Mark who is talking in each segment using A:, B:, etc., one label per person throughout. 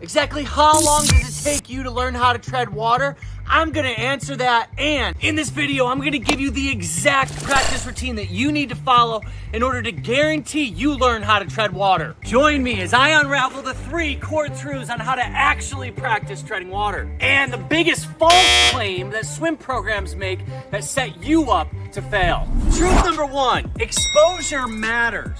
A: Exactly how long does it take you to learn how to tread water? I'm gonna answer that, and in this video, I'm gonna give you the exact practice routine that you need to follow in order to guarantee you learn how to tread water. Join me as I unravel the 3 core truths on how to actually practice treading water, and the biggest false claim that swim programs make that set you up to fail. Truth number 1, exposure matters.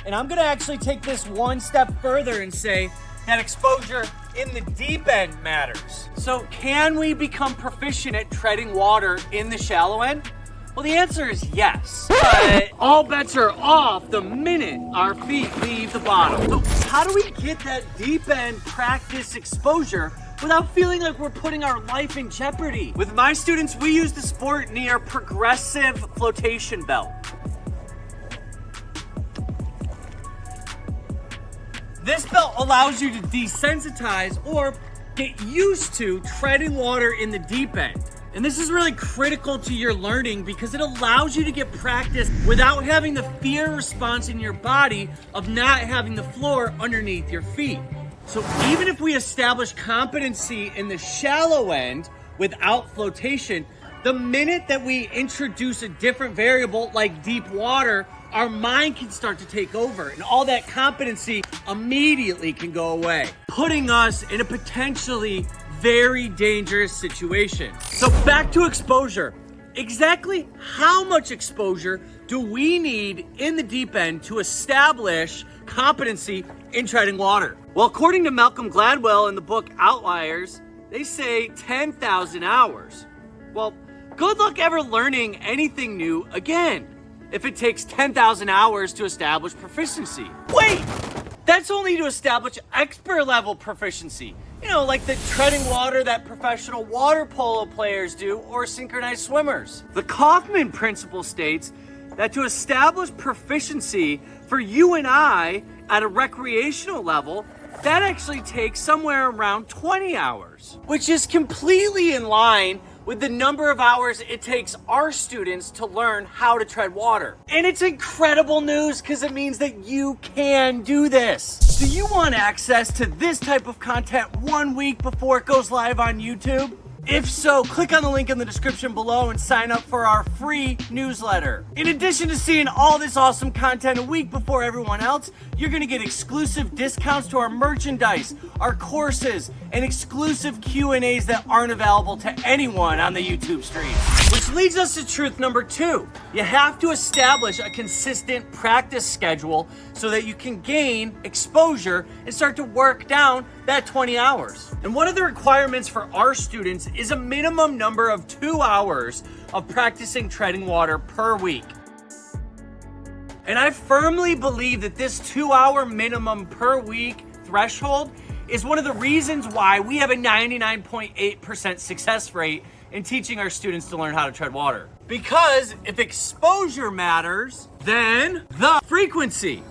A: And I'm gonna actually take this one step further and say that exposure in the deep end matters. So can we become proficient at treading water in the shallow end? Well, the answer is yes, but all bets are off the minute our feet leave the bottom. So how do we get that deep end practice exposure without feeling like we're putting our life in jeopardy? With my students, we use the sport near progressive flotation belt. This belt allows you to desensitize or get used to treading water in the deep end. And this is really critical to your learning because it allows you to get practice without having the fear response in your body of not having the floor underneath your feet. So even if we establish competency in the shallow end without flotation, the minute that we introduce a different variable like deep water, our mind can start to take over and all that competency immediately can go away, putting us in a potentially very dangerous situation. So back to exposure. Exactly how much exposure do we need in the deep end to establish competency in treading water? Well, according to Malcolm Gladwell in the book Outliers, they say 10,000 hours. Well, good luck ever learning anything new again if it takes 10,000 hours to establish proficiency. Wait, that's only to establish expert level proficiency. You know, like the treading water that professional water polo players do or synchronized swimmers. The Kaufman principle states that to establish proficiency for you and I at a recreational level, that actually takes somewhere around 20 hours, which is completely in line with the number of hours it takes our students to learn how to tread water. And it's incredible news because it means that you can do this. Do you want access to this type of content 1 week before it goes live on YouTube? If so, click on the link in the description below and sign up for our free newsletter. In addition to seeing all this awesome content a week before everyone else, you're gonna get exclusive discounts to our merchandise, our courses, and exclusive Q&As that aren't available to anyone on the YouTube stream. Which leads us to truth number 2. You have to establish a consistent practice schedule so that you can gain exposure and start to work down that 20 hours. And one of the requirements for our students is a minimum number of 2 hours of practicing treading water per week. And I firmly believe that this 2-hour minimum per week threshold is one of the reasons why we have a 99.8% success rate in teaching our students to learn how to tread water. Because if exposure matters, then the frequency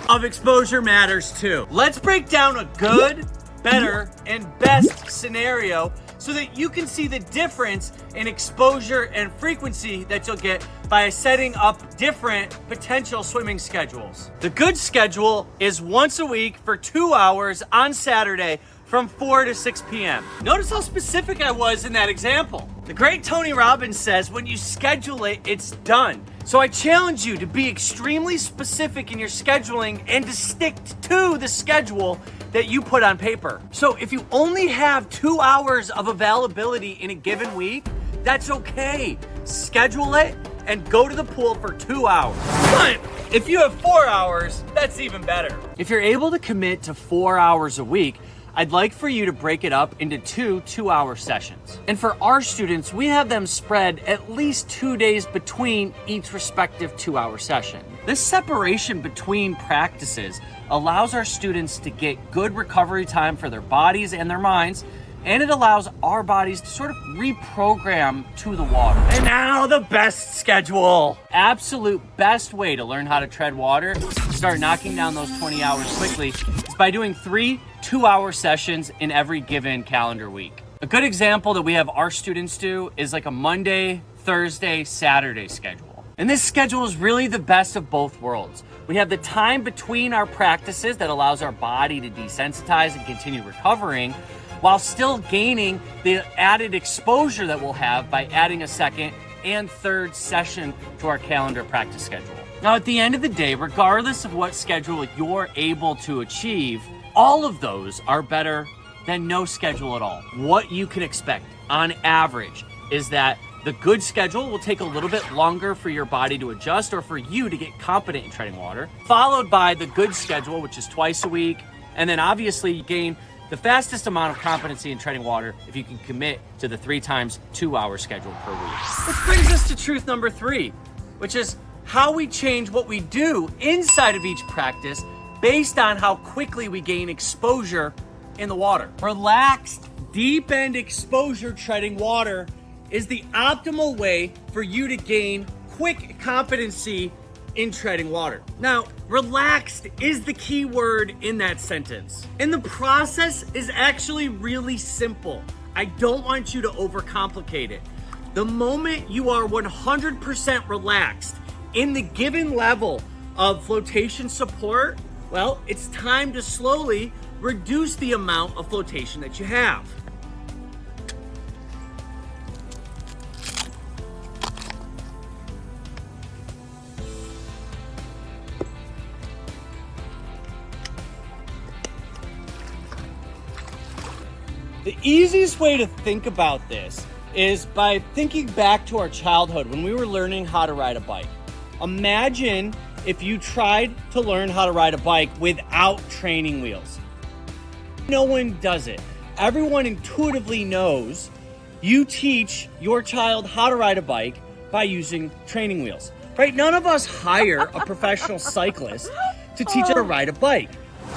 A: of exposure matters too. Let's break down a good, better, and best scenario so that you can see the difference in exposure and frequency that you'll get by setting up different potential swimming schedules. The good schedule is once a week for 2 hours on Saturday from 4 to 6 p.m. Notice how specific I was in that example. The great Tony Robbins says when you schedule it, it's done. So I challenge you to be extremely specific in your scheduling and to stick to the schedule that you put on paper. So if you only have 2 hours of availability in a given week, that's okay. Schedule it and go to the pool for 2 hours. But if you have 4 hours, that's even better. If you're able to commit to 4 hours a week, I'd like for you to break it up into 2 2-hour sessions. And for our students, we have them spread at least 2 days between each respective 2-hour session. This separation between practices allows our students to get good recovery time for their bodies and their minds, and it allows our bodies to sort of reprogram to the water. And now the best schedule. Absolute best way to learn how to tread water, start knocking down those 20 hours quickly, is by doing 3 2-hour sessions in every given calendar week. A good example that we have our students do is like a Monday, Thursday, Saturday schedule. And this schedule is really the best of both worlds. We have the time between our practices that allows our body to desensitize and continue recovering, while still gaining the added exposure that we'll have by adding a second and third session to our calendar practice schedule. Now, at the end of the day, regardless of what schedule you're able to achieve, all of those are better than no schedule at all. What you can expect on average is that the good schedule will take a little bit longer for your body to adjust or for you to get competent in treading water, followed by the good schedule, which is twice a week. And then obviously you gain the fastest amount of competency in treading water if you can commit to the 3 times 2 hour schedule per week. Which brings us to truth number 3, which is how we change what we do inside of each practice based on how quickly we gain exposure in the water. Relaxed, deep end exposure treading water is the optimal way for you to gain quick competency in treading water. Now, relaxed is the key word in that sentence. And the process is actually really simple. I don't want you to overcomplicate it. The moment you are 100% relaxed in the given level of flotation support, well, it's time to slowly reduce the amount of flotation that you have. The easiest way to think about this is by thinking back to our childhood when we were learning how to ride a bike. Imagine if you tried to learn how to ride a bike without training wheels. No one does it. Everyone intuitively knows you teach your child how to ride a bike by using training wheels, right? None of us hire a professional cyclist to teach her to ride a bike.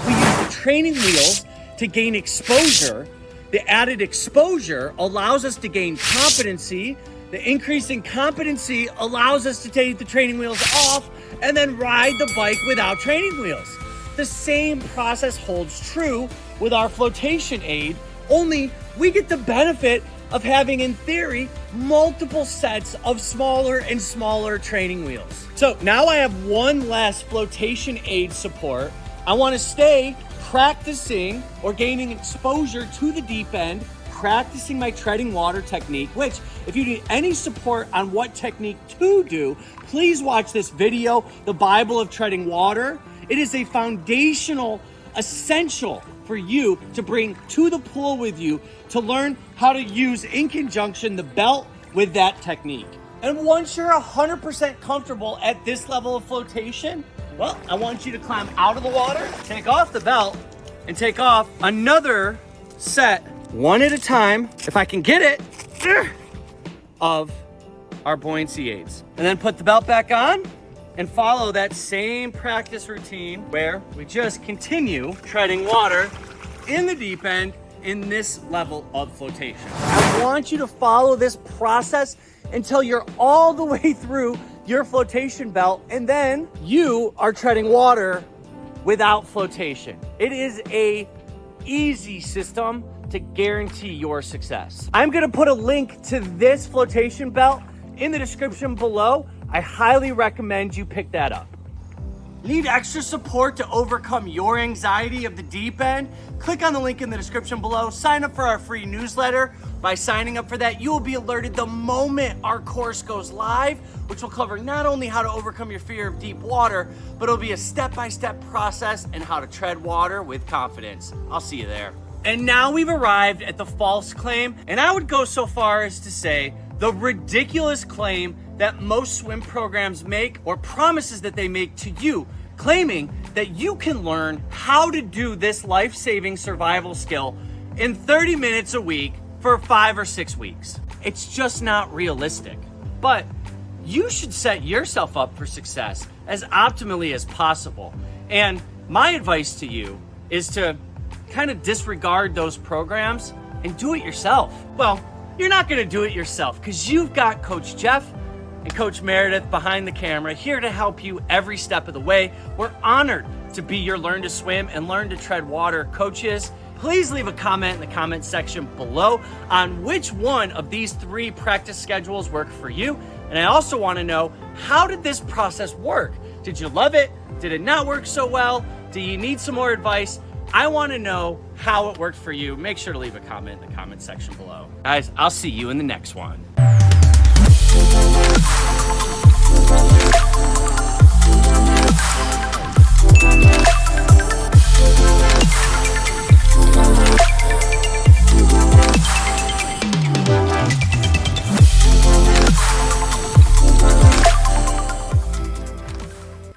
A: We use the training wheels to gain exposure. The added exposure allows us to gain competency. The increase in competency allows us to take the training wheels off and then ride the bike without training wheels. The same process holds true with our flotation aid, only we get the benefit of having, in theory, multiple sets of smaller and smaller training wheels. So now I have one less flotation aid support. I want to stay practicing or gaining exposure to the deep end, practicing my treading water technique, which if you need any support on what technique to do, please watch this video, The Bible of Treading Water. It is a foundational, essential for you to bring to the pool with you to learn how to use in conjunction the belt with that technique. And once you're 100% comfortable at this level of flotation, well, I want you to climb out of the water, take off the belt, and take off another set, one at a time, if I can get it, of our buoyancy aids. And then put the belt back on and follow that same practice routine where we just continue treading water in the deep end in this level of flotation. I want you to follow this process until you're all the way through your flotation belt, and then you are treading water without flotation. It is a easy system to guarantee your success. I'm gonna put a link to this flotation belt in the description below. I highly recommend you pick that up. Need extra support to overcome your anxiety of the deep end? Click on the link in the description below. Sign up for our free newsletter. By signing up for that, you will be alerted the moment our course goes live, which will cover not only how to overcome your fear of deep water, but it'll be a step-by-step process and how to tread water with confidence. I'll see you there. And now we've arrived at the false claim, and I would go so far as to say the ridiculous claim that most swim programs make, or promises that they make to you, claiming that you can learn how to do this life-saving survival skill in 30 minutes a week for 5 or 6 weeks. It's just not realistic. But you should set yourself up for success as optimally as possible. And my advice to you is to kind of disregard those programs and do it yourself. Well, you're not gonna do it yourself because you've got Coach Jeff and Coach Meredith behind the camera here to help you every step of the way. We're honored to be your Learn to Swim and Learn to Tread Water coaches. Please leave a comment in the comment section below on which one of these 3 practice schedules work for you. And I also want to know, how did this process work? Did you love it? Did it not work so well? Do you need some more advice? I want to know how it worked for you. Make sure to leave a comment in the comment section below. Guys, I'll see you in the next one.